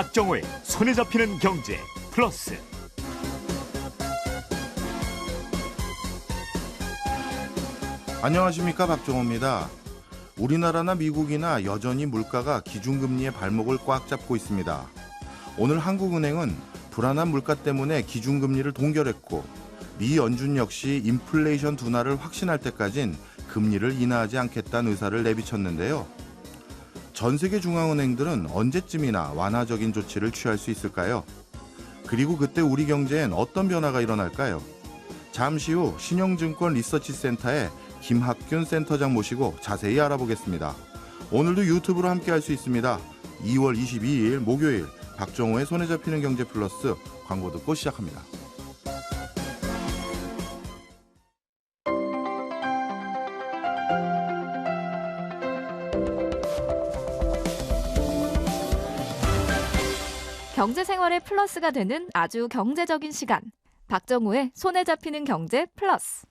박정호의 손에 잡히는 경제 플러스. 안녕하십니까, 박정호입니다. 우리나라나 미국이나 여전히 물가가 기준금리의 발목을 꽉 잡고 있습니다. 오늘 한국은행은 불안한 물가 때문에 기준금리를 동결했고, 미 연준 역시 인플레이션 둔화를 확신할 때까진 금리를 인하하지 않겠다는 의사를 내비쳤는데요. 전 세계 중앙은행들은 언제쯤이나 완화적인 조치를 취할 수 있을까요? 그리고 그때 우리 경제엔 어떤 변화가 일어날까요? 잠시 후 신영증권 리서치센터의 김학균 센터장 모시고 자세히 알아보겠습니다. 오늘도 유튜브로 함께할 수 있습니다. 2월 22일 목요일 박정호의 손에 잡히는 경제 플러스, 광고 듣고 시작합니다. 경제생활의 플러스가 되는 아주 경제적인 시간. 박정호의 손에 잡히는 경제 플러스.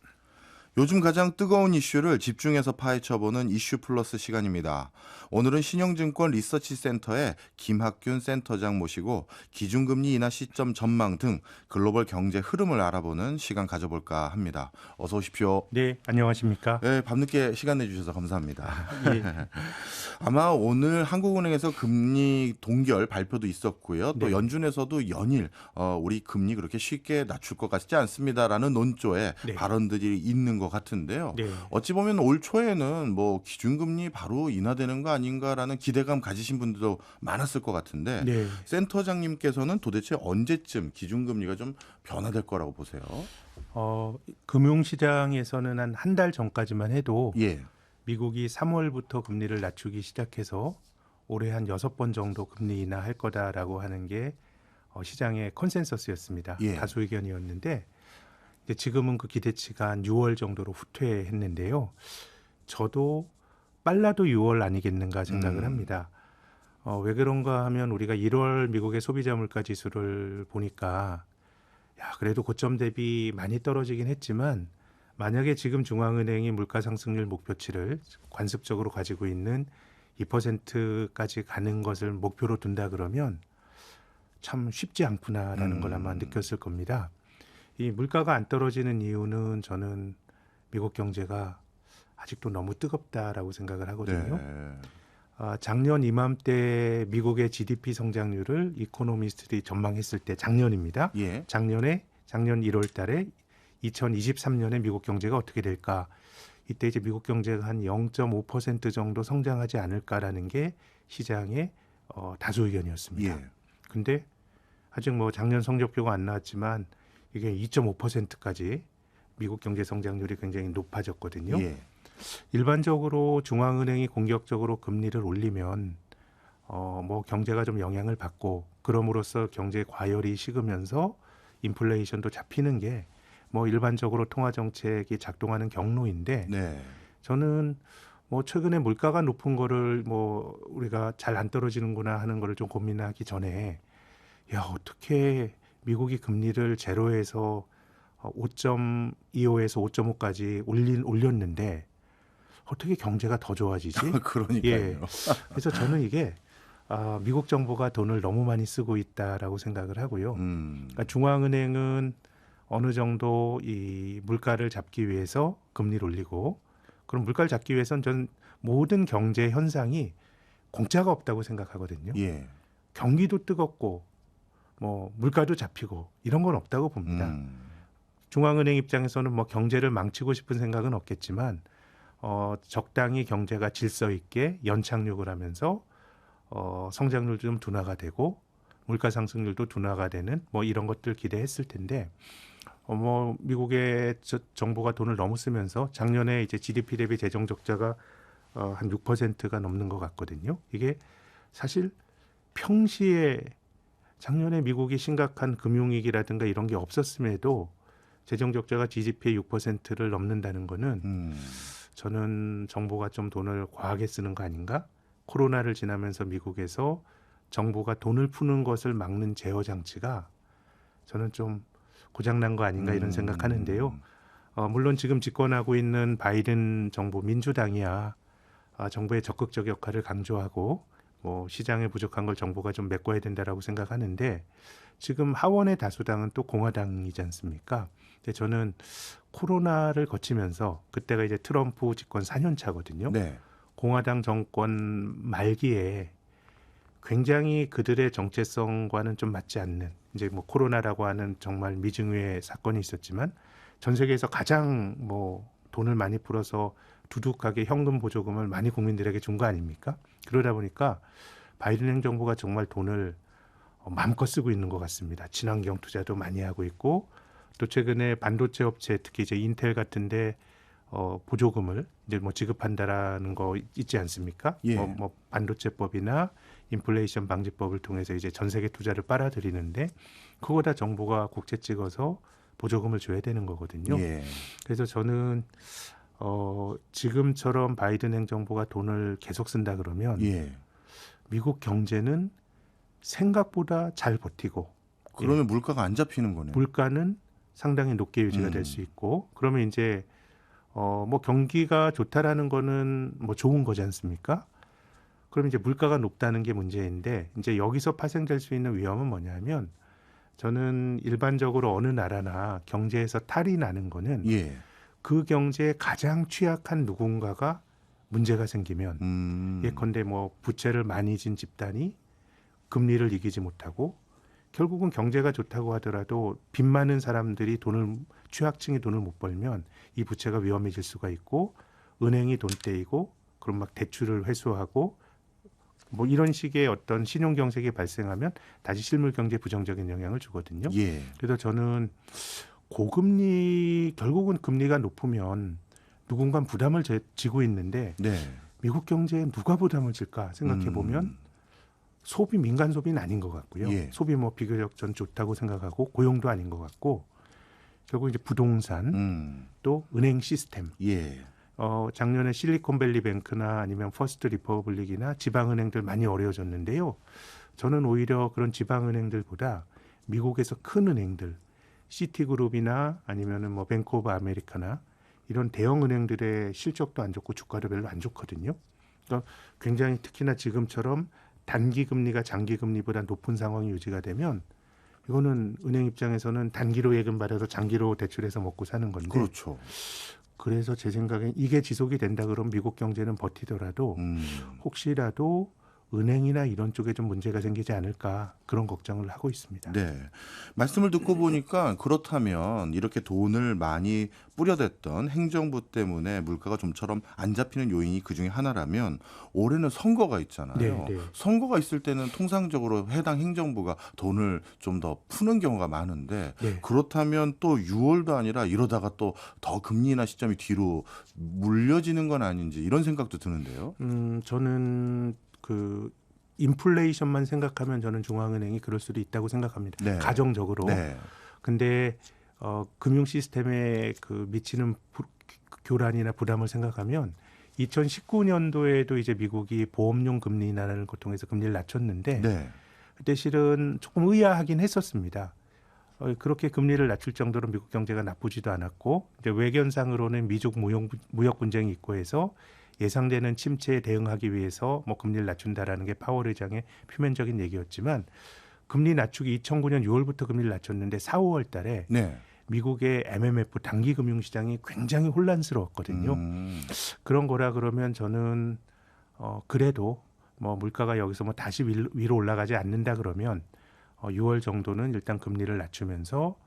요즘 가장 뜨거운 이슈를 집중해서 파헤쳐보는 이슈 플러스 시간입니다. 오늘은 신영증권 리서치센터의 김학균 센터장 모시고 기준금리 인하 시점 전망 등 글로벌 경제 흐름을 알아보는 시간 가져볼까 합니다. 어서 오십시오. 네, 안녕하십니까? 네, 밤늦게 시간 내주셔서 감사합니다. 예. 아마 오늘 한국은행에서 금리 동결 발표도 있었고요. 또 네. 연준에서도 연일 우리 금리 그렇게 쉽게 낮출 것 같지 않습니다라는 논조의 네. 발언들이 있는 것 같은데요. 네. 어찌 보면 올 초에는 뭐 기준금리 바로 인하되는 거 아닌가라는 기대감 가지신 분들도 많았을 것 같은데, 네. 센터장님께서는 도대체 언제쯤 기준금리가 좀 변화될 거라고 보세요? 금융시장에서는 한 달 전까지만 해도 예. 미국이 3월부터 금리를 낮추기 시작해서 올해 한 6번 정도 금리 인하할 거다라고 하는 게 시장의 컨센서스였습니다. 예. 다수 의견이었는데 이제 지금은 그 기대치가 한 6월 정도로 후퇴했는데요. 저도 빨라도 6월 아니겠는가 생각을 합니다. 왜 그런가 하면 우리가 1월 미국의 소비자 물가 지수를 보니까 그래도 고점 대비 많이 떨어지긴 했지만, 만약에 지금 중앙은행이 물가 상승률 목표치를 관습적으로 가지고 있는 2%까지 가는 것을 목표로 둔다 그러면 참 쉽지 않구나라는 걸 아마 느꼈을 겁니다. 이 물가가 안 떨어지는 이유는 저는 미국 경제가 아직도 너무 뜨겁다라고 생각을 하거든요. 네. 작년 이맘때 미국의 GDP 성장률을 이코노미스트들이 전망했을 때, 작년입니다. 예. 작년 1월 달에 2023년에 미국 경제가 어떻게 될까? 이때 이제 미국 경제가 한 0.5% 정도 성장하지 않을까라는 게 시장의 다수 의견이었습니다. 예. 근데 아직 뭐 작년 성적표가 안 나왔지만 이게 2.5%까지 미국 경제 성장률이 굉장히 높아졌거든요. 예. 일반적으로 중앙은행이 공격적으로 금리를 올리면 뭐 경제가 좀 영향을 받고, 그럼으로써 경제 과열이 식으면서 인플레이션도 잡히는 게 뭐 일반적으로 통화 정책이 작동하는 경로인데, 네. 저는 뭐 최근에 물가가 높은 거를 뭐 우리가 잘 안 떨어지는구나 하는 거를 좀 고민하기 전에, 어떻게 미국이 금리를 제로에서 5.25에서 5.5까지 올렸는데 어떻게 경제가 더 좋아지지? 그러니까요. 예. 그래서 저는 이게 미국 정부가 돈을 너무 많이 쓰고 있다라고 생각을 하고요. 그러니까 중앙은행은 어느 정도 이 물가를 잡기 위해서 금리를 올리고, 그럼 물가를 잡기 위해서는 전 모든 경제 현상이 공짜가 없다고 생각하거든요. 예. 경기도 뜨겁고 뭐 물가도 잡히고 이런 건 없다고 봅니다. 중앙은행 입장에서는 뭐 경제를 망치고 싶은 생각은 없겠지만 적당히 경제가 질서 있게 연착륙을 하면서 성장률도 좀 둔화가 되고 물가 상승률도 둔화가 되는 뭐 이런 것들 기대했을 텐데, 뭐 미국의 정부가 돈을 너무 쓰면서 작년에 이제 GDP 대비 재정 적자가 한 6%가 넘는 것 같거든요. 이게 사실 평시에 작년에 미국이 심각한 금융위기라든가 이런 게 없었음에도 재정 적자가 GDP의 6%를 넘는다는 거는 저는 정부가 좀 돈을 과하게 쓰는 거 아닌가? 코로나를 지나면서 미국에서 정부가 돈을 푸는 것을 막는 제어 장치가 저는 좀 고장난 거 아닌가 이런 생각하는데요. 물론 지금 집권하고 있는 바이든 정부 민주당이야 정부의 적극적 역할을 강조하고 뭐 시장에 부족한 걸 정부가 좀 메꿔야 된다라고 생각하는데 지금 하원의 다수당은 또 공화당이지 않습니까? 근데 저는 코로나를 거치면서 그때가 이제 트럼프 집권 4년 차거든요. 네. 공화당 정권 말기에 굉장히 그들의 정체성과는 좀 맞지 않는 이제 뭐 코로나라고 하는 정말 미증유의 사건이 있었지만 전 세계에서 가장 뭐 돈을 많이 풀어서 두둑하게 현금 보조금을 많이 국민들에게 준 거 아닙니까? 그러다 보니까 바이든 행정부가 정말 돈을 마음껏 쓰고 있는 것 같습니다. 친환경 투자도 많이 하고 있고 또 최근에 반도체 업체 특히 이제 인텔 같은데 보조금을 이제 뭐 지급한다라는 거 있지 않습니까? 예. 뭐 반도체법이나 인플레이션 방지법을 통해서 이제 전 세계 투자를 빨아들이는데 그거 다 정부가 국채 찍어서 보조금을 줘야 되는 거거든요. 예. 그래서 저는 지금처럼 바이든 행정부가 돈을 계속 쓴다 그러면 예. 미국 경제는 생각보다 잘 버티고 그러면 물가가 안 잡히는 거네요. 물가는 상당히 높게 유지가 될 수 있고 그러면 이제 뭐 경기가 좋다라는 거는 뭐 좋은 거지 않습니까? 그럼 이제 물가가 높다는 게 문제인데 이제 여기서 파생될 수 있는 위험은 뭐냐면 저는 일반적으로 어느 나라나 경제에서 탈이 나는 거는 예. 그 경제에 가장 취약한 누군가가 문제가 생기면 예컨대 뭐 부채를 많이 진 집단이 금리를 이기지 못하고 결국은 경제가 좋다고 하더라도 빚 많은 사람들이 취약층이 돈을 못 벌면 이 부채가 위험해질 수가 있고 은행이 돈 떼이고 그럼 막 대출을 회수하고 뭐 이런 식의 어떤 신용 경색이 발생하면 다시 실물 경제에 부정적인 영향을 주거든요. 예. 그래서 저는 고금리 결국은 금리가 높으면 누군가 부담을 지고 있는데 네. 미국 경제에 누가 부담을 질까 생각해 보면 소비 민간 소비는 아닌 것 같고요. 예. 소비 뭐 비교적 전 좋다고 생각하고 고용도 아닌 것 같고 결국 이제 부동산 또 은행 시스템. 예. 작년에 실리콘밸리 뱅크나 아니면 퍼스트 리퍼블릭이나 지방은행들 많이 어려워졌는데요. 저는 오히려 그런 지방은행들보다 미국에서 큰 은행들, 시티그룹이나 아니면은 뭐 뱅크 오브 아메리카나 이런 대형 은행들의 실적도 안 좋고 주가도 별로 안 좋거든요. 그러니까 굉장히 특히나 지금처럼 단기 금리가 장기 금리보다 높은 상황이 유지가 되면 이거는 은행 입장에서는 단기로 예금 받아서 장기로 대출해서 먹고 사는 건데. 그렇죠. 그래서 제 생각엔 이게 지속이 된다 그러면 미국 경제는 버티더라도 혹시라도 은행이나 이런 쪽에 좀 문제가 생기지 않을까 그런 걱정을 하고 있습니다. 네. 말씀을 듣고 보니까 그렇다면 이렇게 돈을 많이 뿌려댔던 행정부 때문에 물가가 좀처럼 안 잡히는 요인이 그중에 하나라면 올해는 선거가 있잖아요. 네, 네. 선거가 있을 때는 통상적으로 해당 행정부가 돈을 좀 더 푸는 경우가 많은데 네. 그렇다면 또 6월도 아니라 이러다가 또 더 금리나 시점이 뒤로 물려지는 건 아닌지 이런 생각도 드는데요. 저는 그 인플레이션만 생각하면 저는 중앙은행이 그럴 수도 있다고 생각합니다. 네. 가정적으로. 네. 근데 금융 시스템에 그 미치는 교란이나 부담을 생각하면 2019년도에도 이제 미국이 보험용 금리 인하라는 걸 통해서 금리를 낮췄는데 네. 그때 실은 조금 의아하긴 했었습니다. 그렇게 금리를 낮출 정도로 미국 경제가 나쁘지도 않았고 이제 외견상으로는 미중 무역 분쟁이 있고 해서 예상되는 침체에 대응하기 위해서 뭐 금리를 낮춘다라는 게 파월 의장의 표면적인 얘기였지만 금리 낮추기 2009년 6월부터 금리를 낮췄는데 4, 5월 달에 네. 미국의 MMF 단기 금융 시장이 굉장히 혼란스러웠거든요. 그런 거라 그러면 저는 그래도 뭐 물가가 여기서 뭐 다시 위로 올라가지 않는다 그러면 6월 정도는 일단 금리를 낮추면서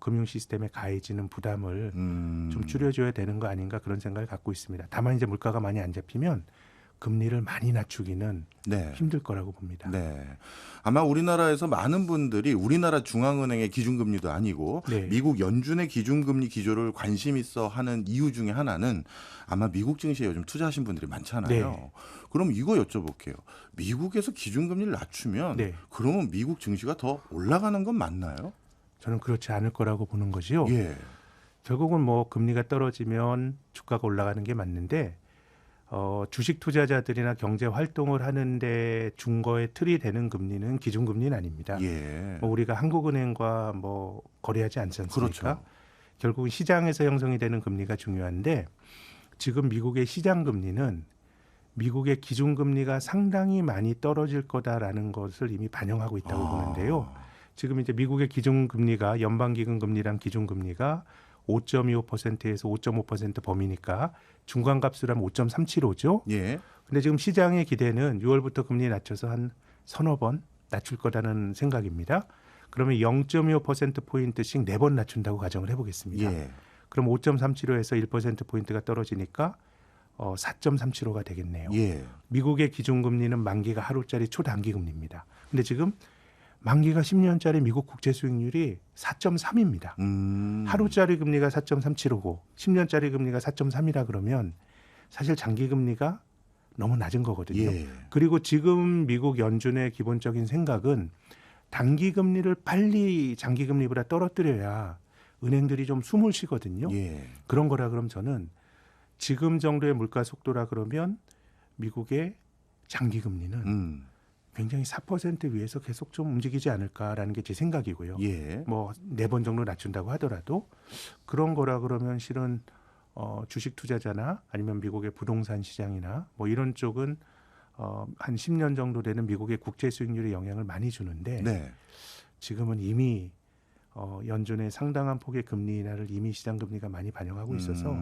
금융 시스템에 가해지는 부담을 좀 줄여줘야 되는 거 아닌가 그런 생각을 갖고 있습니다. 다만 이제 물가가 많이 안 잡히면 금리를 많이 낮추기는 네. 힘들 거라고 봅니다. 네. 아마 우리나라에서 많은 분들이 우리나라 중앙은행의 기준금리도 아니고 네. 미국 연준의 기준금리 기조를 관심 있어 하는 이유 중에 하나는 아마 미국 증시에 요즘 투자하신 분들이 많잖아요. 네. 그럼 이거 여쭤볼게요. 미국에서 기준금리를 낮추면 네. 그러면 미국 증시가 더 올라가는 건 맞나요? 저는 그렇지 않을 거라고 보는 거지요. 예. 결국은 뭐 금리가 떨어지면 주가가 올라가는 게 맞는데 주식 투자자들이나 경제 활동을 하는데 준거의 틀이 되는 금리는 기준금리는 아닙니다. 예. 뭐 우리가 한국은행과 뭐 거래하지 않지 않습니까? 그렇죠. 결국은 시장에서 형성이 되는 금리가 중요한데 지금 미국의 시장 금리는 미국의 기준금리가 상당히 많이 떨어질 거다라는 것을 이미 반영하고 있다고 보는데요. 지금 이제 미국의 기준금리가 연방기금금리랑 기준금리가 5.25%에서 5.5% 범위니까 중간값으로 하면 5.375죠. 예. 근데 지금 시장의 기대는 6월부터 금리 낮춰서 한 서너 번 낮출 거라는 생각입니다. 그러면 0.25%포인트씩 4번 낮춘다고 가정을 해보겠습니다. 예. 그럼 5.375에서 1%포인트가 떨어지니까 4.375가 되겠네요. 예. 미국의 기준금리는 만기가 하루짜리 초단기금리입니다. 근데 지금 만기가 10년짜리 미국 국채 수익률이 4.3입니다. 하루짜리 금리가 4.375고 10년짜리 금리가 4.3이라 그러면 사실 장기금리가 너무 낮은 거거든요. 예. 그리고 지금 미국 연준의 기본적인 생각은 단기금리를 빨리 장기금리보다 떨어뜨려야 은행들이 좀 숨을 쉬거든요. 예. 그런 거라 그럼 저는 지금 정도의 물가 속도라 그러면 미국의 장기금리는 굉장히 4% 위에서 계속 좀 움직이지 않을까라는 게 제 생각이고요. 예. 뭐 4번 정도 낮춘다고 하더라도 그런 거라 그러면 실은 주식 투자자나 아니면 미국의 부동산 시장이나 뭐 이런 쪽은 한 10년 정도 되는 미국의 국채 수익률에 영향을 많이 주는데 네. 지금은 이미 연준의 상당한 폭의 금리 인하를 이미 시장 금리가 많이 반영하고 있어서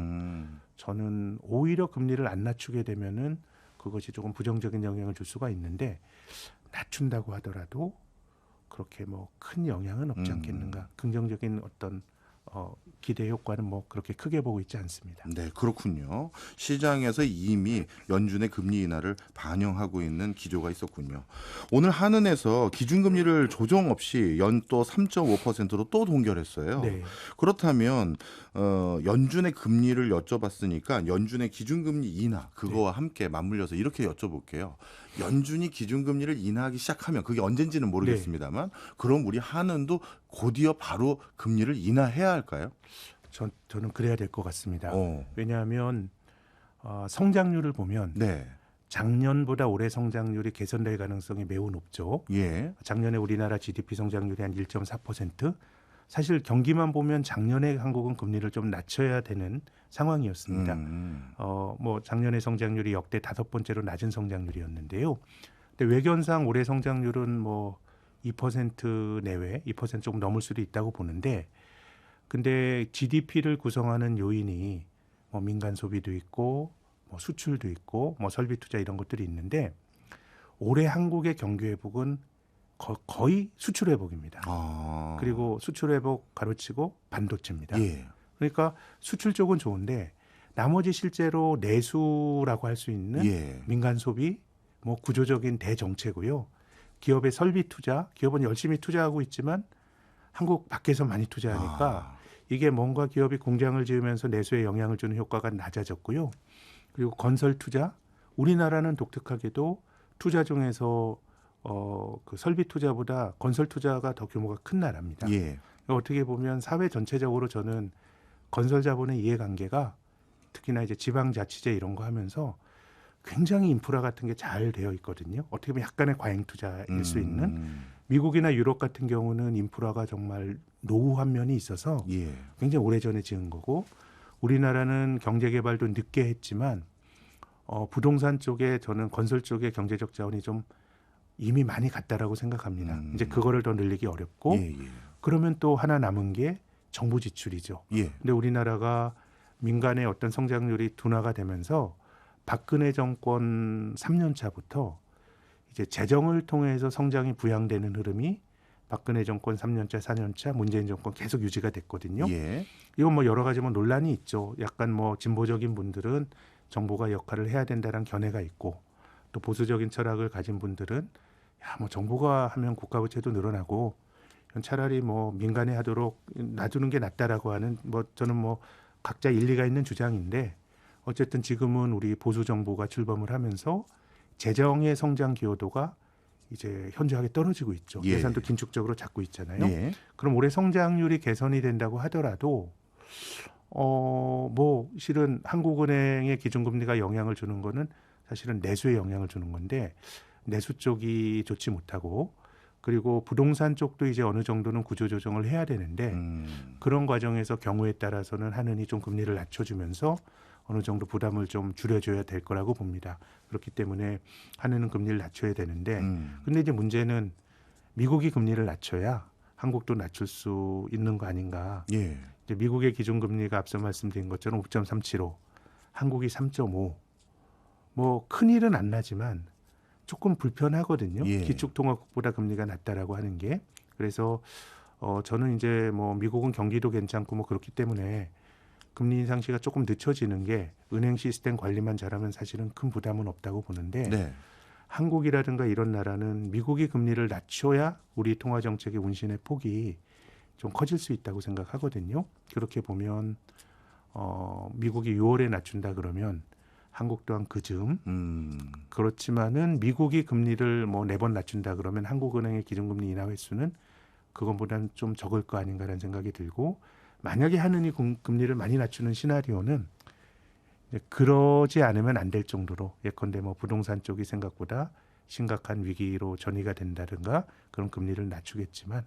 저는 오히려 금리를 안 낮추게 되면은 그것이 조금 부정적인 영향을 줄 수가 있는데 낮춘다고 하더라도 그렇게 뭐 큰 영향은 없지 않겠는가. 긍정적인 어떤 기대 효과는 뭐 그렇게 크게 보고 있지 않습니다. 네, 그렇군요. 시장에서 이미 연준의 금리 인하를 반영하고 있는 기조가 있었군요. 오늘 한은에서 기준금리를 조정 없이 연또 3.5%로 또 동결했어요. 네. 그렇다면 연준의 금리를 여쭤봤으니까 연준의 기준금리 인하 그거와 함께 맞물려서 이렇게 여쭤볼게요. 연준이 기준금리를 인하하기 시작하면 그게 언젠지는 모르겠습니다만 그럼 우리 한은도 곧이어 바로 금리를 인하해야 할까요? 저는 그래야 될 것 같습니다. 어. 왜냐하면 성장률을 보면 네. 작년보다 올해 성장률이 개선될 가능성이 매우 높죠. 예. 작년에 우리나라 GDP 성장률이 한 1.4%. 사실 경기만 보면 작년에 한국은 금리를 좀 낮춰야 되는 상황이었습니다. 뭐 작년에 성장률이 역대 5번째로 낮은 성장률이었는데요. 근데 외견상 올해 성장률은 뭐 2% 내외, 2% 조금 넘을 수도 있다고 보는데, 근데 GDP를 구성하는 요인이 뭐 민간 소비도 있고, 뭐 수출도 있고, 뭐 설비 투자 이런 것들이 있는데 올해 한국의 경기 회복은 거의 수출 회복입니다. 아. 그리고 수출 회복 가로치고 반도체입니다. 예. 그러니까 수출 쪽은 좋은데 나머지 실제로 내수라고 할 수 있는 예. 민간 소비, 뭐 구조적인 대정체고요. 기업의 설비 투자, 기업은 열심히 투자하고 있지만 한국 밖에서 많이 투자하니까 이게 뭔가 기업이 공장을 지으면서 내수에 영향을 주는 효과가 낮아졌고요. 그리고 건설 투자, 우리나라는 독특하게도 투자 중에서 그 설비 투자보다 건설 투자가 더 규모가 큰 나라입니다. 예. 어떻게 보면 사회 전체적으로 저는 건설 자본의 이해관계가 특히나 이제 지방자치제 이런 거 하면서 굉장히 인프라 같은 게 잘 되어 있거든요. 어떻게 보면 약간의 과잉 투자일 수 있는. 미국이나 유럽 같은 경우는 인프라가 정말 노후한 면이 있어서 예. 굉장히 오래전에 지은 거고 우리나라는 경제개발도 늦게 했지만 부동산 쪽에 저는 건설 쪽에 경제적 자원이 좀 이미 많이 갔다라고 생각합니다. 이제 그거를 더 늘리기 어렵고 예. 예. 그러면 또 하나 남은 게 정부 지출이죠. 예. 근데 우리나라가 민간의 어떤 성장률이 둔화가 되면서 박근혜 정권 3년 차부터 이제 재정을 통해서 성장이 부양되는 흐름이 박근혜 정권 3년 차, 4년 차, 문재인 정권 계속 유지가 됐거든요. 예. 이건 뭐 여러 가지 뭐 논란이 있죠. 약간 뭐 진보적인 분들은 정부가 역할을 해야 된다는 견해가 있고 또 보수적인 철학을 가진 분들은 야, 뭐 정부가 하면 국가 부채도 늘어나고 차라리 뭐 민간에 하도록 놔두는 게 낫다라고 하는 뭐 저는 뭐 각자 일리가 있는 주장인데 어쨌든 지금은 우리 보수 정부가 출범을 하면서 재정의 성장 기여도가 이제 현저하게 떨어지고 있죠. 예. 예산도 긴축적으로 잡고 있잖아요. 예. 그럼 올해 성장률이 개선이 된다고 하더라도 뭐 실은 한국은행의 기준금리가 영향을 주는 거는 사실은 내수에 영향을 주는 건데 내수 쪽이 좋지 못하고 그리고 부동산 쪽도 이제 어느 정도는 구조조정을 해야 되는데 그런 과정에서 경우에 따라서는 한은이 좀 금리를 낮춰주면서 어느 정도 부담을 좀 줄여줘야 될 거라고 봅니다. 그렇기 때문에 한은은 금리를 낮춰야 되는데 근데 이제 문제는 미국이 금리를 낮춰야 한국도 낮출 수 있는 거 아닌가. 예. 이제 미국의 기준금리가 앞서 말씀드린 것처럼 5.375, 한국이 3.5. 뭐 큰일은 안 나지만 조금 불편하거든요. 예. 기축통화국보다 금리가 낮다라고 하는 게. 그래서 저는 이제 뭐 미국은 경기도 괜찮고 뭐 그렇기 때문에 금리 인상 시가 조금 늦춰지는 게 은행 시스템 관리만 잘하면 사실은 큰 부담은 없다고 보는데 네. 한국이라든가 이런 나라는 미국이 금리를 낮춰야 우리 통화 정책의 운신의 폭이 좀 커질 수 있다고 생각하거든요. 그렇게 보면 미국이 6월에 낮춘다 그러면 한국 또한 그즈음 그렇지만은 미국이 금리를 뭐 4번 낮춘다 그러면 한국은행의 기준금리 인하 횟수는 그것보다는 좀 적을 거 아닌가라는 생각이 들고 만약에 한은이 금리를 많이 낮추는 시나리오는 이제 그러지 않으면 안 될 정도로 예컨대 뭐 부동산 쪽이 생각보다 심각한 위기로 전이가 된다든가 그런 금리를 낮추겠지만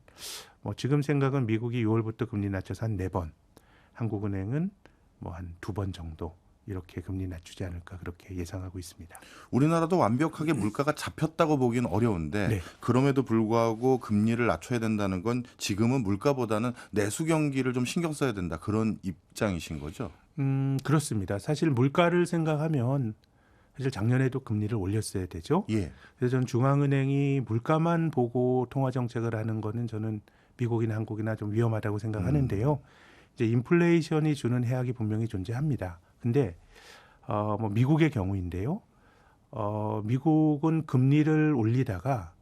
뭐 지금 생각은 미국이 6월부터 금리 낮춰서 한 4번, 한국은행은 뭐 한 2번 정도 이렇게 금리 낮추지 않을까 그렇게 예상하고 있습니다. 우리나라도 완벽하게 물가가 잡혔다고 보기는 어려운데 네. 그럼에도 불구하고 금리를 낮춰야 된다는 건 지금은 물가보다는 내수 경기를 좀 신경 써야 된다 그런 입장이신 거죠? 그렇습니다. 사실 물가를 생각하면 사실 작년에도 금리를 올렸어야 되죠. 예. 그래서 저는 중앙은행이 물가만 보고 통화 정책을 하는 거는 저는 미국이나 한국이나 좀 위험하다고 생각하는데요. 이제 인플레이션이 주는 해악이 분명히 존재합니다. 근데 뭐 미국의 경우인데요. 미국은 금리를 올리다가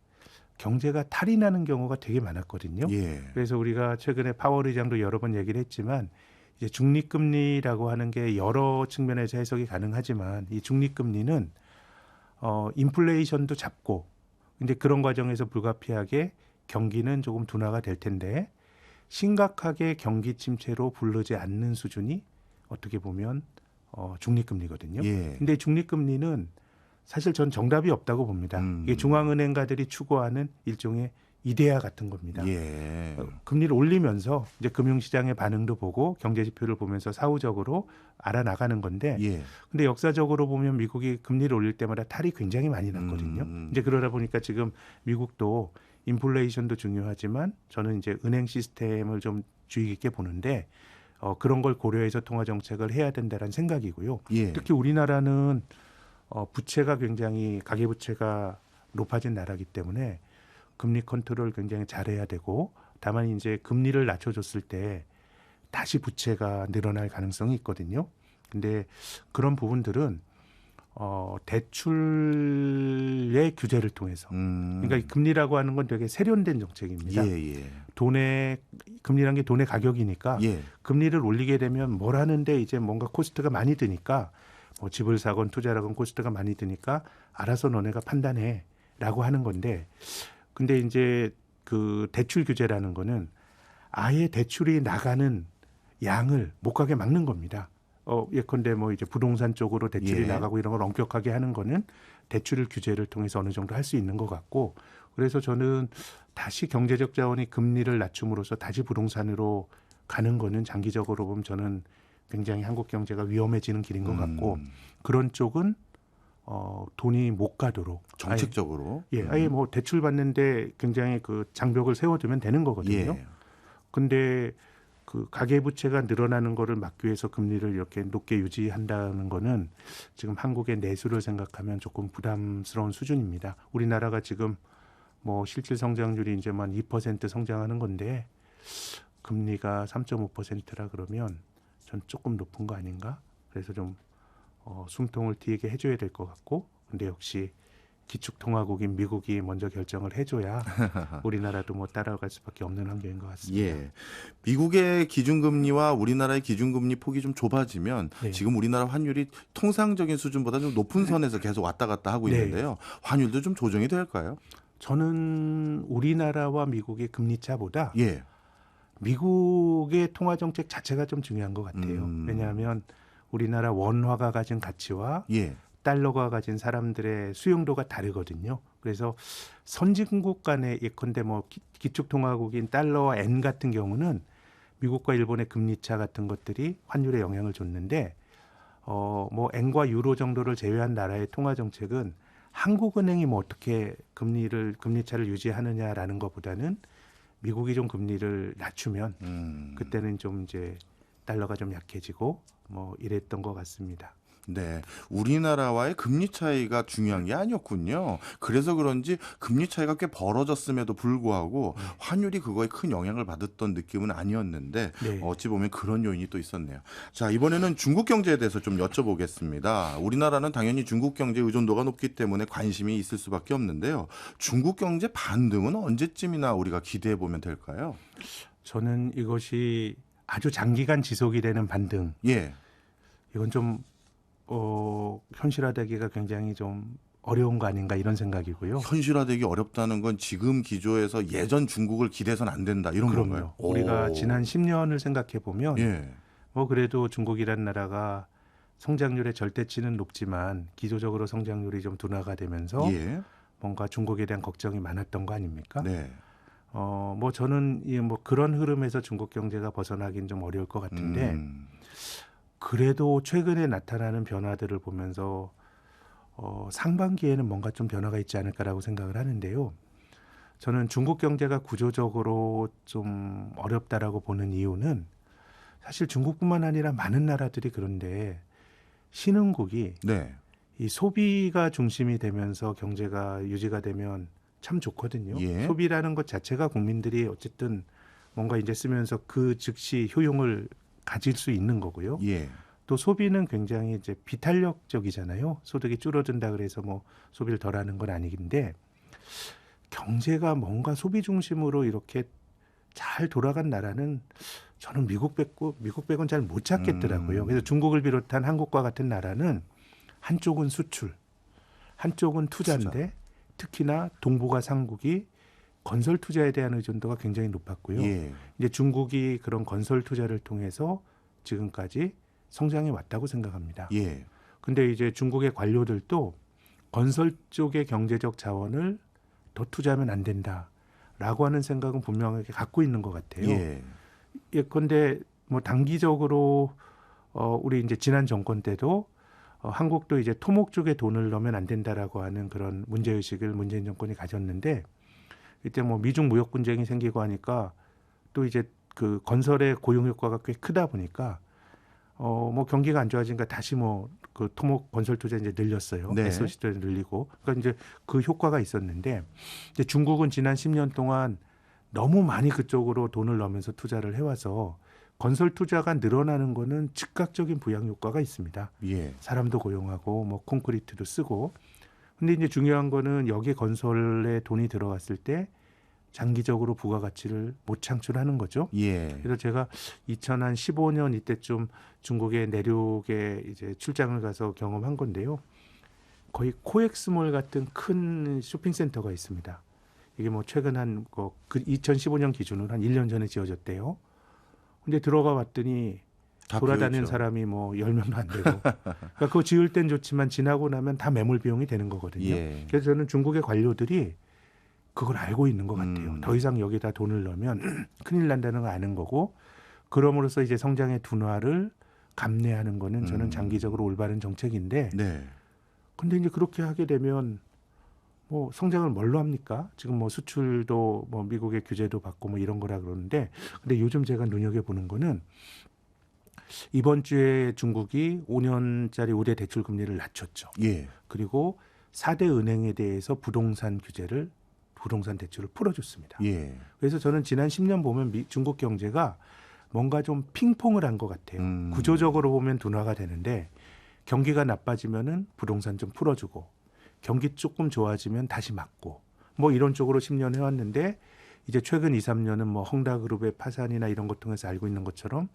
경제가 탈이 나는 경우가 되게 많았거든요. 예. 그래서 우리가 최근에 파월 의장도 여러 번 얘기를 했지만 이제 중립금리라고 하는 게 여러 측면에서 해석이 가능하지만 이 중립금리는 인플레이션도 잡고 근데 그런 과정에서 불가피하게 경기는 조금 둔화가 될 텐데 심각하게 경기 침체로 부르지 않는 수준이 어떻게 보면 중립금리거든요. 예. 근데 중립금리는 사실 전 정답이 없다고 봅니다. 이게 중앙은행가들이 추구하는 일종의 이데아 같은 겁니다. 예. 금리를 올리면서 이제 금융시장의 반응도 보고 경제지표를 보면서 사후적으로 알아나가는 건데 예. 근데 역사적으로 보면 미국이 금리를 올릴 때마다 탈이 굉장히 많이 났거든요. 이제 그러다 보니까 지금 미국도 인플레이션도 중요하지만 저는 이제 은행 시스템을 좀 주의 깊게 보는데 그런 걸 고려해서 통화 정책을 해야 된다는 생각이고요. 예. 특히 우리나라는 부채가 굉장히 가계부채가 높아진 나라이기 때문에 금리 컨트롤 굉장히 잘해야 되고 다만 이제 금리를 낮춰줬을 때 다시 부채가 늘어날 가능성이 있거든요. 근데 그런 부분들은 대출의 규제를 통해서 그러니까 이 금리라고 하는 건 되게 세련된 정책입니다. 예. 금리란 게 돈의 가격이니까 예. 금리를 올리게 되면 뭘 하는데 이제 뭔가 코스트가 많이 드니까 뭐 집을 사건 투자를 하건 코스트가 많이 드니까 알아서 너네가 판단해라고 하는 건데 근데 이제 그 대출 규제라는 거는 아예 대출이 나가는 양을 못 가게 막는 겁니다. 예컨대 뭐 이제 부동산 쪽으로 대출이 예. 나가고 이런 걸 엄격하게 하는 거는 대출 규제를 통해서 어느 정도 할 수 있는 것 같고 그래서 저는 다시 경제적 자원이 금리를 낮춤으로써 다시 부동산으로 가는 거는 장기적으로 보면 저는 굉장히 한국 경제가 위험해지는 길인 것 같고 그런 쪽은 돈이 못 가도록 정책적으로 아예 뭐 대출 받는데 굉장히 그 장벽을 세워두면 되는 거거든요. 예. 근데 그 가계 부채가 늘어나는 거를 막기 위해서 금리를 이렇게 높게 유지한다는 거는 지금 한국의 내수를 생각하면 조금 부담스러운 수준입니다. 우리나라가 지금 뭐 실질 성장률이 이제 만 2% 성장하는 건데 금리가 3.5%라 그러면 전 조금 높은 거 아닌가? 그래서 좀 숨통을 트이게 해줘야 될 것 같고 근데 역시 기축통화국인 미국이 먼저 결정을 해줘야 우리나라도 뭐 따라갈 수밖에 없는 환경인 것 같습니다. 예. 미국의 기준금리와 우리나라의 기준금리 폭이 좀 좁아지면 네. 지금 우리나라 환율이 통상적인 수준보다 좀 높은 선에서 계속 왔다 갔다 하고 네. 있는데요. 환율도 좀 조정이 될까요? 저는 우리나라와 미국의 금리 차보다 예. 미국의 통화 정책 자체가 좀 중요한 것 같아요. 왜냐하면 우리나라 원화가 가진 가치와 예. 달러가 가진 사람들의 수용도가 다르거든요. 그래서 선진국 간의 예컨대 뭐 기축통화국인 달러와 엔 같은 경우는 미국과 일본의 금리차 같은 것들이 환율에 영향을 줬는데 뭐 엔과 유로 정도를 제외한 나라의 통화 정책은 한국은행이 뭐 어떻게 금리 차를 유지하느냐라는 것보다는 미국이 좀 금리를 낮추면 그때는 좀 이제 달러가 좀 약해지고 뭐 이랬던 것 같습니다. 네, 우리나라와의 금리 차이가 중요한 게 아니었군요. 그래서 그런지 금리 차이가 꽤 벌어졌음에도 불구하고 환율이 그거에 큰 영향을 받았던 느낌은 아니었는데 네. 어찌 보면 그런 요인이 또 있었네요. 자, 이번에는 중국 경제에 대해서 좀 여쭤보겠습니다. 우리나라는 당연히 중국 경제 의존도가 높기 때문에 관심이 있을 수밖에 없는데요. 중국 경제 반등은 언제쯤이나 우리가 기대해 보면 될까요? 저는 이것이 아주 장기간 지속이 되는 반등. 예. 이건 좀 현실화되기가 굉장히 좀 어려운 거 아닌가 이런 생각이고요. 현실화되기 어렵다는 건 지금 기조에서 예전 중국을 기대해서는 안 된다 이런 그럼요. 건가요? 우리가 오. 지난 10년을 생각해 보면 예. 뭐 그래도 중국이라는 나라가 성장률의 절대치는 높지만 기조적으로 성장률이 좀 둔화가 되면서 예. 뭔가 중국에 대한 걱정이 많았던 거 아닙니까? 네. 뭐 저는 뭐 그런 흐름에서 중국 경제가 벗어나긴 좀 어려울 것 같은데 그래도 최근에 나타나는 변화들을 보면서 상반기에는 뭔가 좀 변화가 있지 않을까라고 생각을 하는데요. 저는 중국 경제가 구조적으로 좀 어렵다라고 보는 이유는 사실 중국뿐만 아니라 많은 나라들이 그런데 신흥국이 네. 이 소비가 중심이 되면서 경제가 유지가 되면 참 좋거든요. 예. 소비라는 것 자체가 국민들이 어쨌든 뭔가 이제 쓰면서 그 즉시 효용을 가질 수 있는 거고요. 예. 또 소비는 굉장히 이제 비탄력적이잖아요. 소득이 줄어든다 그래서 뭐 소비를 덜 하는 건 아니긴데 경제가 뭔가 소비 중심으로 이렇게 잘 돌아간 나라는 저는 미국 빼고는 잘 못 찾겠더라고요. 그래서 중국을 비롯한 한국과 같은 나라는 한쪽은 수출, 한쪽은 투자인데 특히나 동북아 상국이 건설 투자에 대한 의존도가 굉장히 높았고요. 예. 이제 중국이 그런 건설 투자를 통해서 지금까지 성장해 왔다고 생각합니다. 예. 근데 이제 중국의 관료들도 건설 쪽의 경제적 자원을 더 투자하면 안 된다라고 하는 생각은 분명하게 갖고 있는 것 같아요. 예. 예컨대 뭐 단기적으로 우리 이제 지난 정권 때도 한국도 이제 토목 쪽에 돈을 넣으면 안 된다라고 하는 그런 문제 의식을 문재인 정권이 가졌는데 이때 뭐 미중 무역 분쟁이 생기고 하니까 또 이제 그 건설의 고용 효과가 꽤 크다 보니까 뭐 경기가 안 좋아지니까 다시 뭐 그 토목 건설 투자 이제 늘렸어요. 네. SOC도 늘리고. 그러니까 이제 그 효과가 있었는데 이제 중국은 지난 10년 동안 너무 많이 그쪽으로 돈을 넣으면서 투자를 해와서 건설 투자가 늘어나는 거는 즉각적인 부양 효과가 있습니다. 예. 사람도 고용하고 뭐 콘크리트도 쓰고. 근데 이제 중요한 거는 여기 건설에 돈이 들어갔을 때 장기적으로 부가가치를 못 창출하는 거죠. 예. 그래서 제가 2015년 이때쯤 중국의 내륙에 이제 출장을 가서 경험한 건데요. 거의 코엑스몰 같은 큰 쇼핑센터가 있습니다. 이게 뭐 최근 한 그 2015년 기준으로 한 1년 전에 지어졌대요. 근데 들어가 봤더니 다 돌아다니는 비어있죠. 사람이 뭐 10명도 안 되고. 그러니까 그거 지을 땐 좋지만 지나고 나면 다 매몰 비용이 되는 거거든요. 예. 그래서 저는 중국의 관료들이 그걸 알고 있는 것 같아요. 음. 더 이상 여기다 돈을 넣으면 큰일 난다는 걸 아는 거고 그럼으로써 이제 성장의 둔화를 감내하는 거는 저는 장기적으로 올바른 정책인데 네. 근데 이제 그렇게 하게 되면 뭐 성장을 뭘로 합니까? 지금 뭐 수출도 뭐 미국의 규제도 받고 뭐 이런 거라 그러는데 근데 요즘 제가 눈여겨보는 거는 이번 주에 중국이 5년짜리 우대 대출 금리를 낮췄죠. 예. 그리고 4대 은행에 대해서 부동산 대출을 풀어줬습니다. 예. 그래서 저는 지난 10년 보면 중국 경제가 뭔가 좀 핑퐁을 한 것 같아요. 구조적으로 보면 둔화가 되는데 경기가 나빠지면은 부동산 좀 풀어주고 경기 조금 좋아지면 다시 막고 뭐 이런 쪽으로 10년 해왔는데 이제 최근 2, 3년은 뭐 헝다그룹의 파산이나 이런 것 통해서 알고 있는 것처럼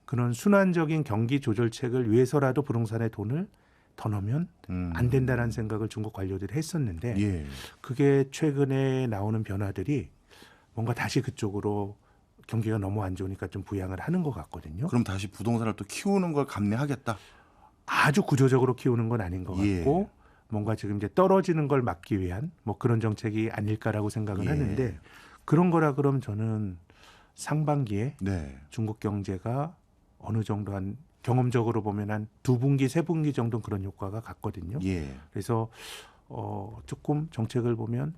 그런 순환적인 경기 조절책을 위해서라도 부동산에 돈을 더 넣으면 안 된다라는 생각을 중국 관료들이 했었는데 예. 그게 최근에 나오는 변화들이 뭔가 다시 그쪽으로 경기가 너무 안 좋으니까 좀 부양을 하는 것 같거든요. 그럼 다시 부동산을 또 키우는 걸 감내하겠다. 아주 구조적으로 키우는 건 아닌 것 같고 뭔가 지금 이제 떨어지는 걸 막기 위한 뭐 그런 정책이 아닐까라고 생각을 예. 하는데 그런 거라 그럼 저는 상반기에 네. 중국 경제가 어느 정도 한 경험적으로 보면 한 2분기, 3분기 정도 그런 효과가 같거든요. 예. 그래서 조금 정책을 보면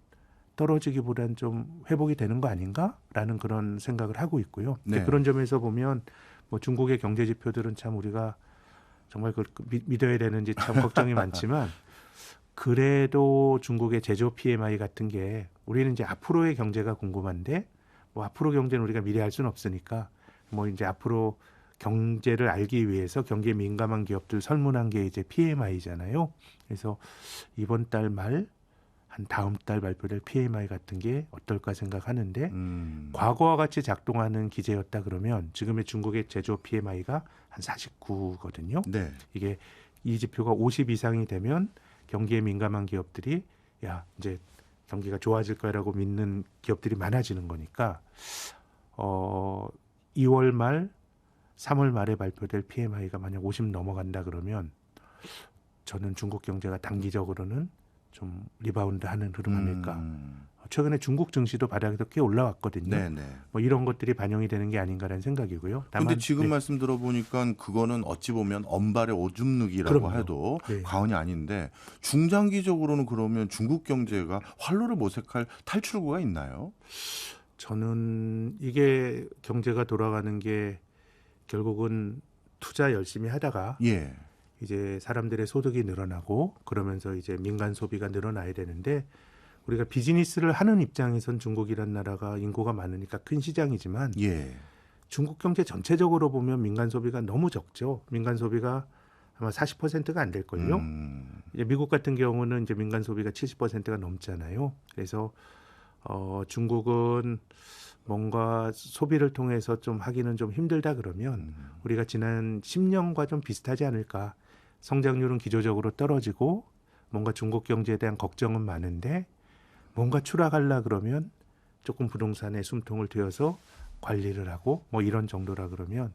떨어지기보단 좀 회복이 되는 거 아닌가라는 그런 생각을 하고 있고요. 네. 그런 점에서 보면 뭐 중국의 경제 지표들은 참 우리가 정말 믿어야 되는지 참 걱정이 많지만 그래도 중국의 제조 PMI 같은 게 우리는 이제 앞으로의 경제가 궁금한데 뭐 앞으로 경제는 우리가 미리 알 수는 없으니까 뭐 이제 앞으로 경제를 알기 위해서 경기에 민감한 기업들 설문한 게 이제 PMI잖아요. 그래서 이번 달 말 한 다음 달 발표될 PMI 같은 게 어떨까 생각하는데 과거와 같이 작동하는 기제였다 그러면 지금의 중국의 제조 PMI가 한 49거든요. 네. 이게 이 지표가 50 이상이 되면 경기에 민감한 기업들이 야 이제 경기가 좋아질 거라고 믿는 기업들이 많아지는 거니까 2월 말 3월 말에 발표될 PMI가 만약 50 넘어간다 그러면 저는 중국 경제가 단기적으로는 좀 리바운드하는 흐름 아닐까. 최근에 중국 증시도 바닥에서 꽤 올라왔거든요. 네네. 뭐 이런 것들이 반영이 되는 게 아닌가라는 생각이고요. 그런데 지금 네. 말씀 들어보니까 그거는 어찌 보면 언발의 오줌 누기라고 그럼요. 해도 네. 과언이 아닌데 중장기적으로는 그러면 중국 경제가 활로를 모색할 탈출구가 있나요? 저는 이게 경제가 돌아가는 게 결국은 투자 열심히 하다가 예. 이제 사람들의 소득이 늘어나고 그러면서 이제 민간 소비가 늘어나야 되는데 우리가 비즈니스를 하는 입장에선 중국이란 나라가 인구가 많으니까 큰 시장이지만 예. 중국 경제 전체적으로 보면 민간 소비가 너무 적죠. 민간 소비가 아마 40%가 안 될걸요. 이제 미국 같은 경우는 이제 민간 소비가 70%가 넘잖아요. 그래서 중국은 뭔가 소비를 통해서 좀 하기는 좀 힘들다 그러면 우리가 지난 10년과 좀 비슷하지 않을까. 성장률은 기조적으로 떨어지고 뭔가 중국 경제에 대한 걱정은 많은데 뭔가 추락하려 그러면 조금 부동산에 숨통을 트여서 관리를 하고 뭐 이런 정도라 그러면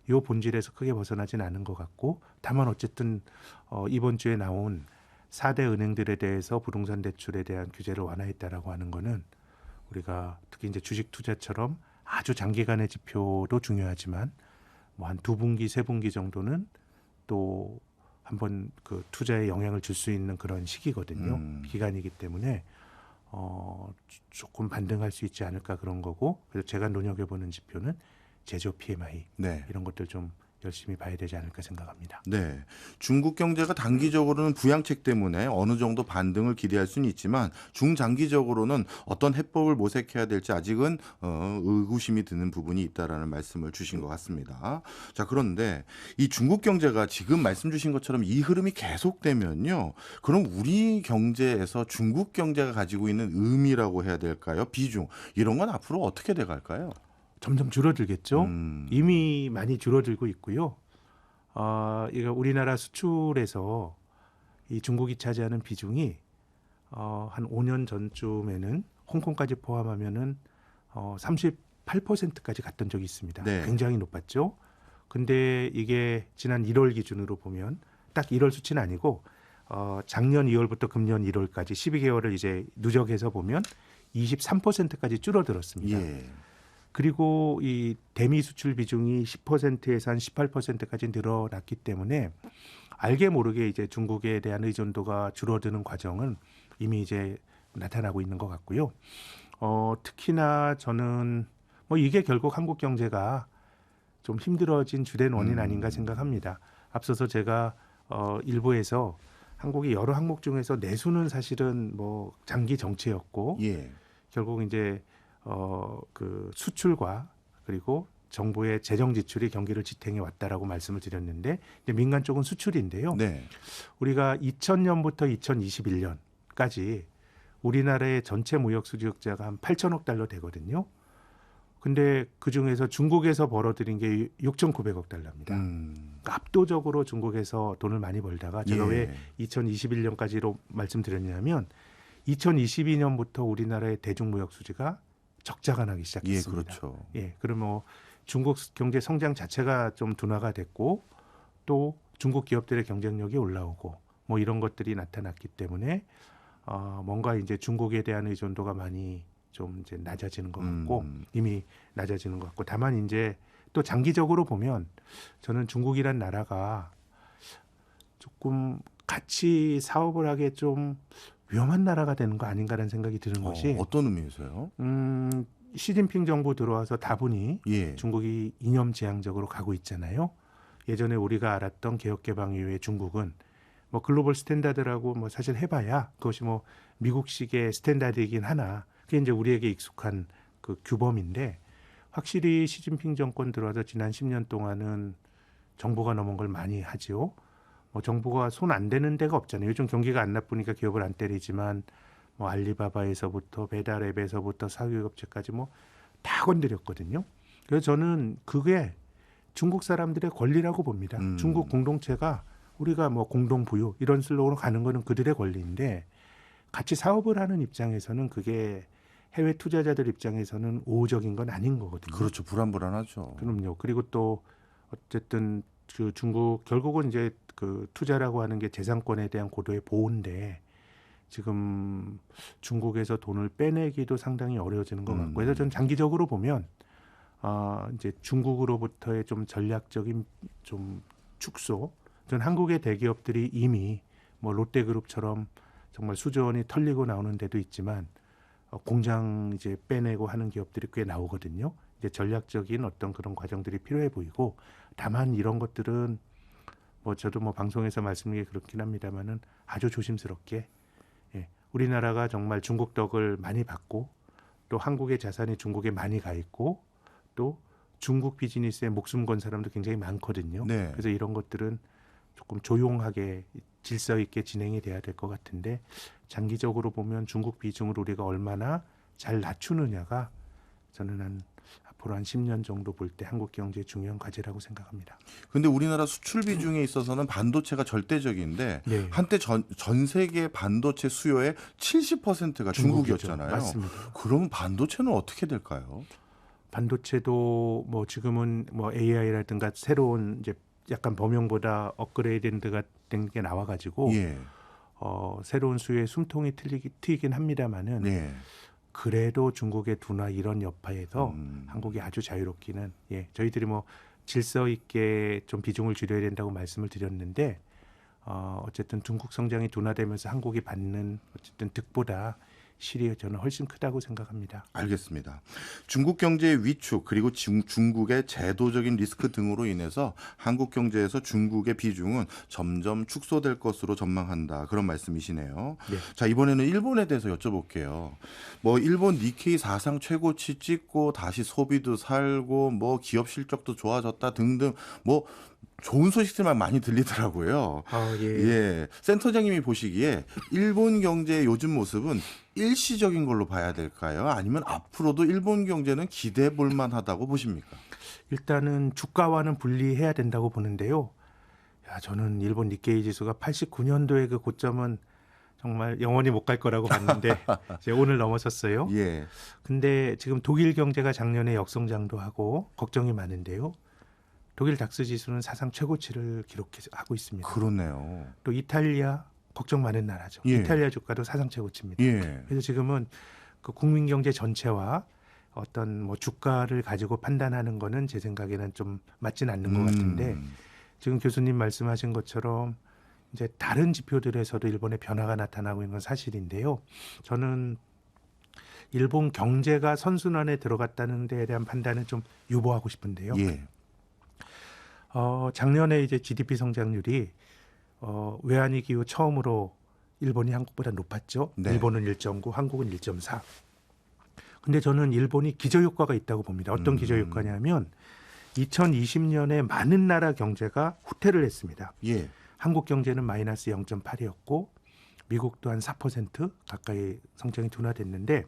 이 본질에서 크게 벗어나진 않은 것 같고 다만 어쨌든 이번 주에 나온 4대 은행들에 대해서 부동산 대출에 대한 규제를 완화했다라고 하는 거는 우리가 특히 이제 주식 투자처럼 아주 장기간의 지표도 중요하지만 뭐 한 2분기, 3분기 정도는 또 한번 그 투자에 영향을 줄 수 있는 그런 시기거든요. 기간이기 때문에 조금 반등할 수 있지 않을까 그런 거고 그래서 제가 눈여겨보는 지표는 제조 PMI 네. 이런 것들 좀 열심히 봐야 되지 않을까 생각합니다. 네. 중국 경제가 단기적으로는 부양책 때문에 어느 정도 반등을 기대할 수는 있지만 중장기적으로는 어떤 해법을 모색해야 될지 아직은 의구심이 드는 부분이 있다라는 말씀을 주신 것 같습니다. 자, 그런데 이 중국 경제가 지금 말씀 주신 것처럼 이 흐름이 계속되면요. 그럼 우리 경제에서 중국 경제가 가지고 있는 의미라고 해야 될까요? 비중 이런 건 앞으로 어떻게 돼 갈까요? 점점 줄어들겠죠. 이미 많이 줄어들고 있고요. 이거 우리나라 수출에서 이 중국이 차지하는 비중이 한 5년 전쯤에는 홍콩까지 포함하면은 38%까지 갔던 적이 있습니다. 네. 굉장히 높았죠. 근데 이게 지난 1월 기준으로 보면 딱 1월 수치는 아니고 작년 2월부터 금년 1월까지 12개월을 이제 누적해서 보면 23%까지 줄어들었습니다. 예. 그리고 이 대미 수출 비중이 10%에서 한 18%까지 늘어났기 때문에 알게 모르게 이제 중국에 대한 의존도가 줄어드는 과정은 이미 이제 나타나고 있는 것 같고요. 특히나 저는 뭐 이게 결국 한국 경제가 좀 힘들어진 주된 원인 아닌가 생각합니다. 앞서서 제가 일부에서 한국이 여러 항목 중에서 내수는 사실은 뭐 장기 정체였고 예. 결국 이제 그 수출과 그리고 정부의 재정 지출이 경기를 지탱해 왔다라고 말씀을 드렸는데 이제 민간 쪽은 수출인데요. 네. 우리가 2000년부터 2021년까지 우리나라의 전체 무역 수지흑자가 한 8천억 달러 되거든요. 근데 그 중에서 중국에서 벌어들인 게 6,900억 달러입니다. 그러니까 압도적으로 중국에서 돈을 많이 벌다가 제가 예. 왜 2021년까지로 말씀드렸냐면 2022년부터 우리나라의 대중무역 수지가 적자가 나기 예, 시작했습니다. 그렇죠. 예, 그러면 뭐 중국 경제 성장 자체가 좀 둔화가 됐고 또 중국 기업들의 경쟁력이 올라오고 뭐 이런 것들이 나타났기 때문에 뭔가 이제 중국에 대한 의존도가 많이 좀 이제 낮아지는 것 같고 이미 낮아지는 것 같고 다만 이제 또 장기적으로 보면 저는 중국이란 나라가 조금 같이 사업을 하기에 좀 위험한 나라가 되는 거 아닌가라는 생각이 드는 것이 어떤 의미에서요? 시진핑 정부 들어와서 다분히 예. 중국이 이념지향적으로 가고 있잖아요. 예전에 우리가 알았던 개혁개방 이후에 중국은 뭐 글로벌 스탠다드라고 뭐 사실 해봐야 그것이 뭐 미국식의 스탠다드이긴 하나 그게 이제 우리에게 익숙한 그 규범인데 확실히 시진핑 정권 들어와서 지난 10년 동안은 정부가 넘은 걸 많이 하지요. 뭐 정부가 손 안 대는 데가 없잖아요. 요즘 경기가 안 나쁘니까 기업을 안 때리지만 뭐 알리바바에서부터 배달앱에서부터 사교육업체까지 뭐 다 건드렸거든요. 그래서 저는 그게 중국 사람들의 권리라고 봅니다. 중국 공동체가 우리가 뭐 공동부유 이런 슬로건으로 가는 거는 그들의 권리인데 같이 사업을 하는 입장에서는 그게 해외 투자자들 입장에서는 우호적인 건 아닌 거거든요. 그렇죠. 불안불안하죠. 그럼요. 그리고 또 어쨌든 그 중국 결국은 이제 그 투자라고 하는 게 재산권에 대한 고도의 보호인데 지금 중국에서 돈을 빼내기도 상당히 어려워지는 것 같고 그래서 저는 장기적으로 보면 이제 중국으로부터의 좀 전략적인 좀 축소. 전 한국의 대기업들이 이미 뭐 롯데그룹처럼 정말 수조 원이 털리고 나오는 데도 있지만 공장 이제 빼내고 하는 기업들이 꽤 나오거든요. 이제 전략적인 어떤 그런 과정들이 필요해 보이고 다만 이런 것들은 뭐 저도 뭐 방송에서 말씀드리기 그렇긴 합니다만은 아주 조심스럽게 우리나라가 정말 중국 덕을 많이 받고 또 한국의 자산이 중국에 많이 가 있고 또 중국 비즈니스에 목숨 건 사람도 굉장히 많거든요. 네. 그래서 이런 것들은 조금 조용하게 질서 있게 진행이 돼야 될 것 같은데 장기적으로 보면 중국 비중을 우리가 얼마나 잘 낮추느냐가 저는 앞으로 한 10년 정도 볼 때 한국 경제의 중요한 과제라고 생각합니다. 근데 우리나라 수출 비중에 있어서는 반도체가 절대적인데 네. 한때 전 세계 반도체 수요의 70%가 중국이었잖아요. 맞습니다. 그러면 반도체는 어떻게 될까요? 반도체도 뭐 지금은 뭐 AI라든가 새로운 이제 약간 범용보다 업그레이드가 된 게 나와가지고 예. 새로운 수요의 숨통이 트이긴 합니다만은 네. 그래도 중국의 둔화 이런 여파에서 한국이 아주 자유롭기는 저희들이 뭐 질서 있게 좀 비중을 줄여야 된다고 말씀을 드렸는데 어쨌든 중국 성장이 둔화되면서 한국이 받는 어쨌든 득보다 실이 저는 훨씬 크다고 생각합니다. 알겠습니다. 중국 경제의 위축 그리고 중국의 제도적인 리스크 등으로 인해서 한국 경제에서 중국의 비중은 점점 축소될 것으로 전망한다. 그런 말씀이시네요. 네. 자, 이번에는 일본에 대해서 여쭤볼게요. 뭐 일본 니케이 사상 최고치 찍고 다시 소비도 살고 뭐 기업 실적도 좋아졌다 등등 뭐 좋은 소식들만 많이 들리더라고요. 예. 센터장님이 보시기에 일본 경제의 요즘 모습은 일시적인 걸로 봐야 될까요? 아니면 앞으로도 일본 경제는 기대해 볼 만하다고 보십니까? 일단은 주가와는 분리해야 된다고 보는데요. 저는 일본 니케이 지수가 89년도의 그 고점은 정말 영원히 못 갈 거라고 봤는데 이제 오늘 넘어섰어요. 예. 근데 지금 독일 경제가 작년에 역성장도 하고 걱정이 많은데요. 독일 닥스 지수는 사상 최고치를 기록하고 있습니다. 그렇네요. 또 이탈리아 걱정 많은 나라죠. 예. 이탈리아 주가도 사상 최고치입니다. 예. 그래서 지금은 그 국민 경제 전체와 어떤 뭐 주가를 가지고 판단하는 거는 제 생각에는 좀 맞지는 않는 것 같은데 지금 교수님 말씀하신 것처럼 이제 다른 지표들에서도 일본의 변화가 나타나고 있는 건 사실인데요. 저는 일본 경제가 선순환에 들어갔다는 데에 대한 판단은 좀 유보하고 싶은데요. 예. 작년에 이제 GDP 성장률이 외환위기 이후 처음으로 일본이 한국보다 높았죠. 네. 일본은 1.9, 한국은 1.4. 근데 저는 일본이 기저효과가 있다고 봅니다. 어떤 기저효과냐면 2020년에 많은 나라 경제가 후퇴를 했습니다. 예. 한국 경제는 마이너스 0.8이었고 미국도 한 4% 가까이 성장이 둔화됐는데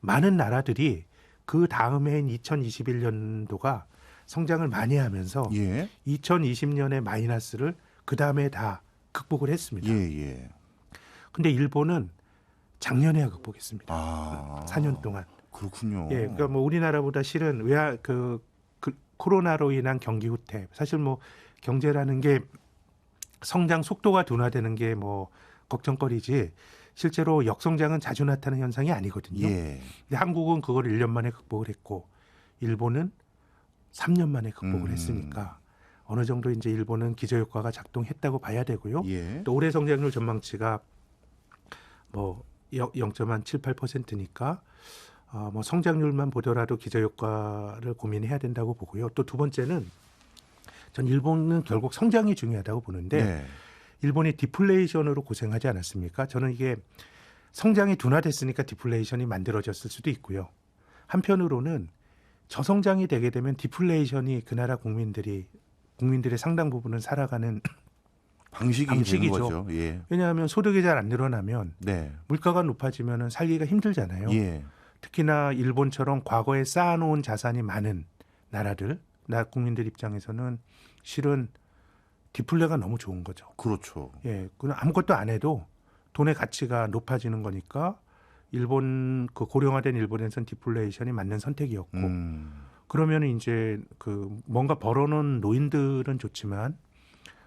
많은 나라들이 그 다음 해인 2021년도가 성장을 많이 하면서 예. 2020년의 마이너스를 그 다음에 다 극복을 했습니다. 예. 근데 일본은 작년에야 극복했습니다. 4년 동안. 그렇군요. 그러니까 뭐 우리나라보다 실은 그 코로나로 인한 경기 후퇴. 사실 뭐 경제라는 게 성장 속도가 둔화되는 게 뭐 걱정거리지 실제로 역성장은 자주 나타나는 현상이 아니거든요. 예. 근데 한국은 그걸 1년 만에 극복을 했고 일본은 3년 만에 극복을 음. 했으니까 어느 정도 이제 일본은 기저효과가 작동했다고 봐야 되고요. 예. 또 올해 성장률 전망치가 뭐 0.78%니까 뭐 성장률만 보더라도 기저효과를 고민해야 된다고 보고요. 또 두 번째는 전 일본은 결국 성장이 중요하다고 보는데 네. 일본이 디플레이션으로 고생하지 않았습니까? 저는 이게 성장이 둔화됐으니까 디플레이션이 만들어졌을 수도 있고요. 한편으로는 저성장이 되게 되면 디플레이션이 그 나라 국민들의 상당 부분은 살아가는 방식이 방식이죠. 되는 거죠. 예. 왜냐하면 소득이 잘 안 늘어나면 네. 물가가 높아지면 살기가 힘들잖아요. 예. 특히나 일본처럼 과거에 쌓아놓은 자산이 많은 나라들, 국민들 입장에서는 실은 디플레가 너무 좋은 거죠. 그렇죠. 예, 그냥 아무것도 안 해도 돈의 가치가 높아지는 거니까 일본 그 고령화된 일본에서는 디플레이션이 맞는 선택이었고 그러면 이제 그 뭔가 벌어놓은 노인들은 좋지만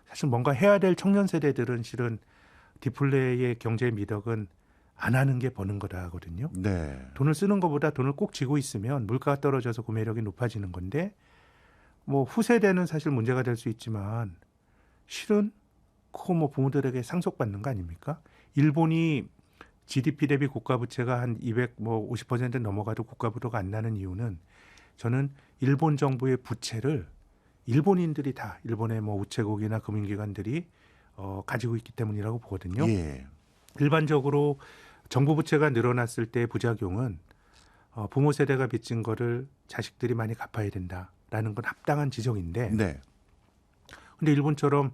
사실 뭔가 해야 될 청년 세대들은 실은 디플레의 경제 미덕은 안 하는 게 버는 거다 하거든요. 네. 돈을 쓰는 것보다 돈을 꼭 쥐고 있으면 물가가 떨어져서 구매력이 높아지는 건데 뭐 후세대는 사실 문제가 될 수 있지만 실은 그거 뭐 부모들에게 상속받는 거 아닙니까? 일본이 GDP 대비 국가 부채가 한 250% 넘어가도 국가 부도가 안 나는 이유는 저는 일본 정부의 부채를 일본인들이 다 일본의 뭐 우체국이나 금융기관들이 가지고 있기 때문이라고 보거든요. 예. 일반적으로 정부 부채가 늘어났을 때의 부작용은 부모 세대가 빚진 거를 자식들이 많이 갚아야 된다라는 건 합당한 지적인데 네. 근데 일본처럼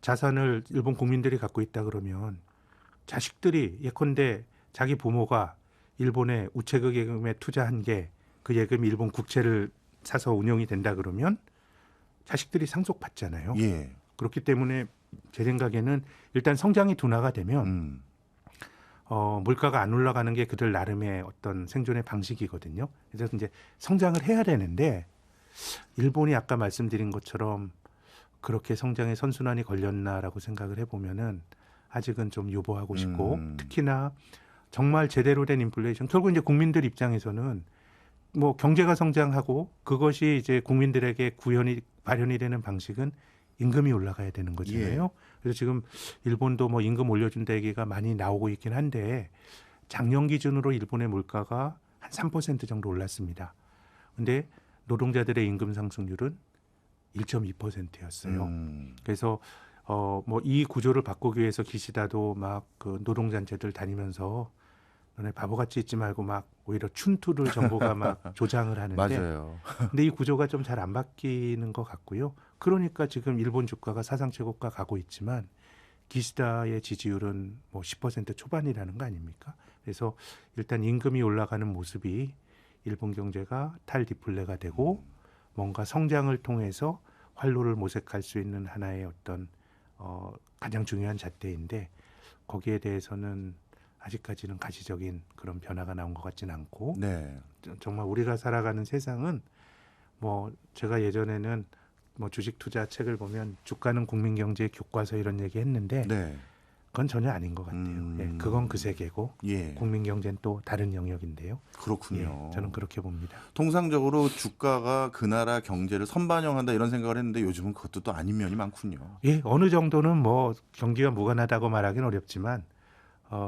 자산을 일본 국민들이 갖고 있다 그러면 자식들이 예컨대 자기 부모가 일본의 우체국 예금에 투자한 게 그 예금이 일본 국채를 사서 운용이 된다 그러면 자식들이 상속받잖아요. 예. 그렇기 때문에 제 생각에는 일단 성장이 둔화가 되면 물가가 안 올라가는 게 그들 나름의 어떤 생존의 방식이거든요. 그래서 이제 성장을 해야 되는데 일본이 아까 말씀드린 것처럼 그렇게 성장의 선순환이 걸렸나라고 생각을 해보면은 아직은 좀 유보하고 싶고 특히나 정말 제대로 된 인플레이션 결국 이제 국민들 입장에서는 뭐 경제가 성장하고 그것이 이제 국민들에게 발현이 되는 방식은 임금이 올라가야 되는 거잖아요. 예. 그래서 지금 일본도 뭐 임금 올려준다 얘기가 많이 나오고 있긴 한데 작년 기준으로 일본의 물가가 한 3% 정도 올랐습니다. 근데 노동자들의 임금 상승률은 1.2%였어요. 그래서 뭐 이 구조를 바꾸기 위해서 기시다도 막 그 노동단체들 다니면서 너네 바보같이 있지 말고 막 오히려 춘투를 정부가 막 조장을 하는데 맞아요. 근데 이 구조가 좀 잘 안 바뀌는 것 같고요. 그러니까 지금 일본 주가가 사상 최고가 가고 있지만 기시다의 지지율은 뭐 10% 초반이라는 거 아닙니까? 그래서 일단 임금이 올라가는 모습이 일본 경제가 탈디플레가 되고 뭔가 성장을 통해서 활로를 모색할 수 있는 하나의 어떤 가장 중요한 잣대인데 거기에 대해서는 아직까지는 가시적인 그런 변화가 나온 것 같지는 않고 네. 정말 우리가 살아가는 세상은 뭐 제가 예전에는 뭐 주식 투자 책을 보면 주가는 국민 경제의 교과서 이런 얘기 했는데 네. 그건 전혀 아닌 것 같아요. 예, 그건 그 세계고 예. 국민 경제는 또 다른 영역인데요. 그렇군요. 예, 저는 그렇게 봅니다. 통상적으로 주가가 그 나라 경제를 선반영한다 이런 생각을 했는데 요즘은 그것도 또 아닌 면이 많군요. 예, 어느 정도는 뭐 경기와 무관하다고 말하기는 어렵지만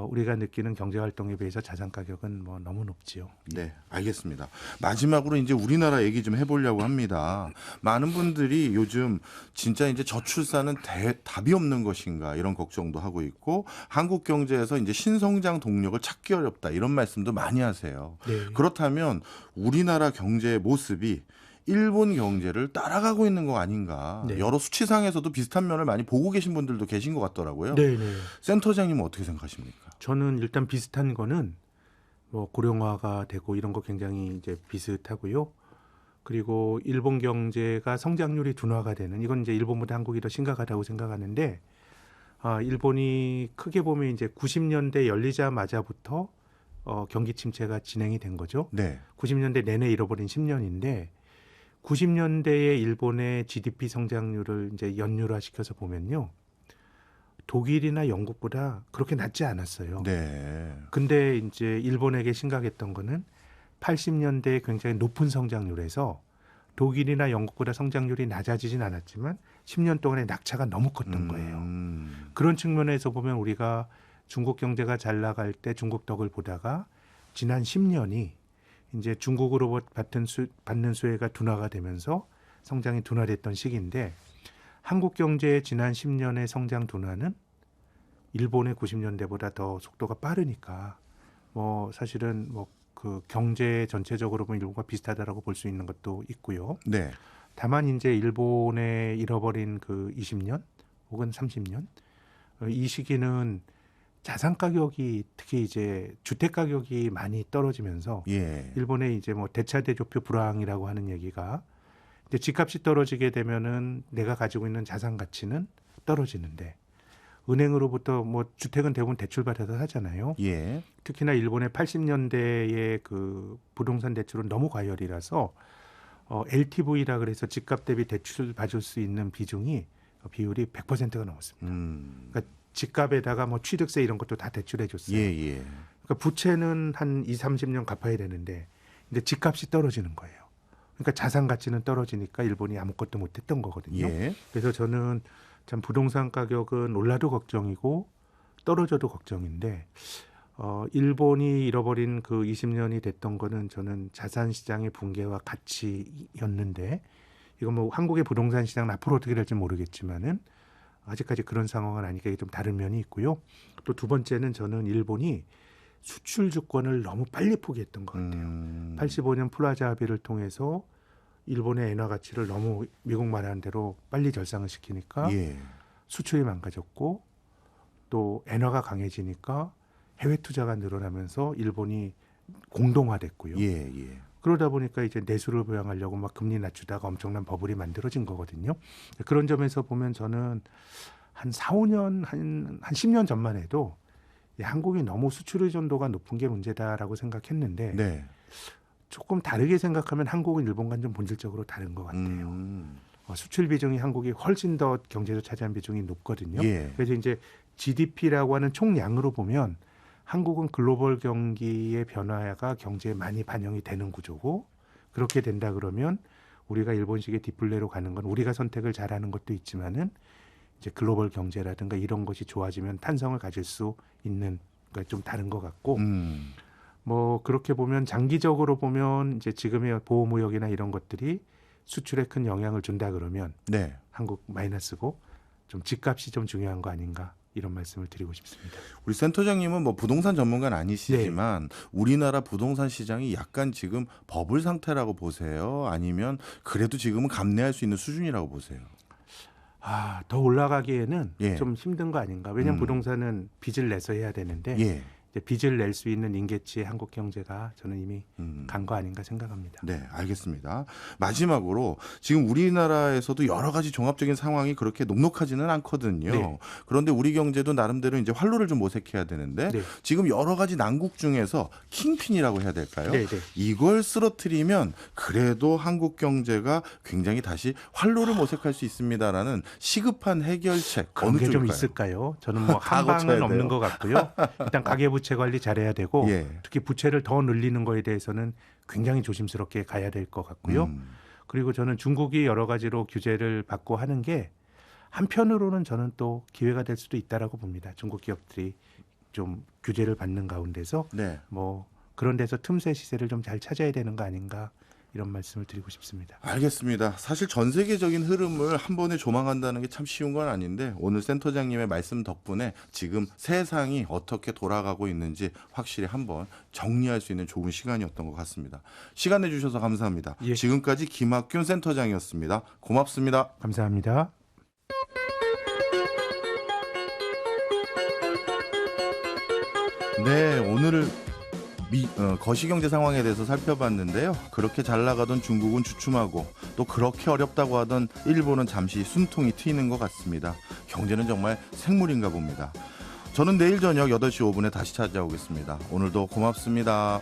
우리가 느끼는 경제 활동에 비해서 자산 가격은 뭐 너무 높지요. 네, 알겠습니다. 마지막으로 이제 우리나라 얘기 좀 해보려고 합니다. 많은 분들이 요즘 진짜 이제 저출산은 답이 없는 것인가 이런 걱정도 하고 있고 한국 경제에서 이제 신성장 동력을 찾기 어렵다 이런 말씀도 많이 하세요. 네. 그렇다면 우리나라 경제의 모습이 일본 경제를 따라가고 있는 거 아닌가. 네. 여러 수치상에서도 비슷한 면을 많이 보고 계신 분들도 계신 것 같더라고요. 네, 네. 센터장님은 어떻게 생각하십니까? 저는 일단 비슷한 거는 뭐 고령화가 되고 이런 거 굉장히 이제 비슷하고요. 그리고 일본 경제가 성장률이 둔화가 되는 이건 이제 일본보다 한국이 더 심각하다고 생각하는데 일본이 크게 보면 이제 90년대 열리자마자부터 경기 침체가 진행이 된 거죠. 네. 90년대 내내 잃어버린 10년인데 90년대의 일본의 GDP 성장률을 이제 연율화시켜서 보면요. 독일이나 영국보다 그렇게 낮지 않았어요. 네. 근데 이제 일본에게 심각했던 거는 80년대에 굉장히 높은 성장률에서 독일이나 영국보다 성장률이 낮아지진 않았지만 10년 동안의 낙차가 너무 컸던 거예요. 그런 측면에서 보면 우리가 중국 경제가 잘 나갈 때 중국 덕을 보다가 지난 10년이 이제 중국으로 받는 수혜가 둔화가 되면서 성장이 둔화됐던 시기인데 한국 경제의 지난 10년의 성장 둔화는 일본의 90년대보다 더 속도가 빠르니까 뭐 사실은 뭐 그 경제 전체적으로 보면 일본과 비슷하다라고 볼 수 있는 것도 있고요. 네. 다만 이제 일본의 잃어버린 그 20년 혹은 30년 이 시기는 자산 가격이 특히 이제 주택 가격이 많이 떨어지면서 예. 일본의 이제 뭐 대차대조표 불황이라고 하는 얘기가 이제 집값이 떨어지게 되면은 내가 가지고 있는 자산 가치는 떨어지는데 은행으로부터 뭐 주택은 대부분 대출 받아서 하잖아요. 예. 특히나 일본의 80년대의 그 부동산 대출은 너무 과열이라서 LTV라 그래서 집값 대비 대출 받을 수 있는 비율이 100%가 넘었습니다. 그러니까 집값에다가 뭐 취득세 이런 것도 다 대출해 줬어요. 예, 예. 그러니까 부채는 한 20-30년 갚아야 되는데 이제 집값이 떨어지는 거예요. 그러니까 자산 가치는 떨어지니까 일본이 아무것도 못 했던 거거든요. 예. 그래서 저는 참 부동산 가격은 올라도 걱정이고 떨어져도 걱정인데 일본이 잃어버린 그 20년이 됐던 거는 저는 자산 시장의 붕괴와 같이였는데 이거 뭐 한국의 부동산 시장은 앞으로 어떻게 될지 모르겠지만은 아직까지 그런 상황은 아니니까 이게 좀 다른 면이 있고요. 또 두 번째는 저는 일본이 수출 주권을 너무 빨리 포기했던 것 같아요. 85년 플라자 합의를 통해서 일본의 엔화 가치를 너무 미국 말하는 대로 빨리 절상을 시키니까 예. 수출이 망가졌고 또 엔화가 강해지니까 해외 투자가 늘어나면서 일본이 공동화됐고요. 예, 예. 그러다 보니까 이제 내수를 부양하려고 막 금리 낮추다가 엄청난 버블이 만들어진 거거든요. 그런 점에서 보면 저는 한 4-5년, 한 10년 전만 해도 한국이 너무 수출 의존도가 높은 게 문제다라고 생각했는데 네. 조금 다르게 생각하면 한국은 일본과는 좀 본질적으로 다른 것 같아요. 수출 비중이 한국이 훨씬 더 경제에서 차지한 비중이 높거든요. 예. 그래서 이제 GDP라고 하는 총량으로 보면 한국은 글로벌 경기의 변화가 경제에 많이 반영이 되는 구조고 그렇게 된다 그러면 우리가 일본식의 디플레로 가는 건 우리가 선택을 잘하는 것도 있지만은 이제 글로벌 경제라든가 이런 것이 좋아지면 탄성을 가질 수 있는 그러니까 좀 다른 것 같고 뭐 그렇게 보면 장기적으로 보면 이제 지금의 보호무역이나 이런 것들이 수출에 큰 영향을 준다 그러면 네. 한국 마이너스고 좀 집값이 좀 중요한 거 아닌가 이런 말씀을 드리고 싶습니다. 우리 센터장님은 뭐 부동산 전문가는 아니시지만 우리나라 부동산 시장이 약간 지금 버블 상태라고 보세요? 아니면 그래도 지금은 감내할 수 있는 수준이라고 보세요? 더 올라가기에는 예. 좀 힘든 거 아닌가. 왜냐하면 부동산은 빚을 내서 해야 되는데 예. 이제 빚을 낼 수 있는 인계치의 한국 경제가 저는 이미 간 거 아닌가 생각합니다. 네, 알겠습니다. 마지막으로 지금 우리나라에서도 여러 가지 종합적인 상황이 그렇게 녹록하지는 않거든요. 네. 그런데 우리 경제도 나름대로 이제 활로를 좀 모색해야 되는데 네. 지금 여러 가지 난국 중에서 킹핀이라고 해야 될까요? 네, 네. 이걸 쓰러뜨리면 그래도 한국 경제가 굉장히 다시 활로를 모색할 수 있습니다라는 시급한 해결책 그런 어느 게 좀 쪽일까요? 있을까요? 저는 뭐 다 한 고쳐야 방은 돼요. 없는 것 같고요. 일단 가계부채 관리 잘해야 되고 예. 특히 부채를 더 늘리는 거에 대해서는 굉장히 조심스럽게 가야 될 것 같고요. 그리고 저는 중국이 여러 가지로 규제를 받고 하는 게 한편으로는 저는 또 기회가 될 수도 있다라고 봅니다. 중국 기업들이 좀 규제를 받는 가운데서 네. 뭐 그런 데서 틈새 시세를 좀 잘 찾아야 되는 거 아닌가 이런 말씀을 드리고 싶습니다. 알겠습니다. 사실 전 세계적인 흐름을 한 번에 조망한다는 게 참 쉬운 건 아닌데 오늘 센터장님의 말씀 덕분에 지금 세상이 어떻게 돌아가고 있는지 확실히 한번 정리할 수 있는 좋은 시간이었던 것 같습니다. 시간 내주셔서 감사합니다. 예. 지금까지 김학균 센터장이었습니다. 고맙습니다. 감사합니다. 네, 오늘을 거시경제 상황에 대해서 살펴봤는데요. 그렇게 잘 나가던 중국은 주춤하고 또 그렇게 어렵다고 하던 일본은 잠시 숨통이 트이는 것 같습니다. 경제는 정말 생물인가 봅니다. 저는 내일 저녁 8시 5분에 다시 찾아오겠습니다. 오늘도 고맙습니다.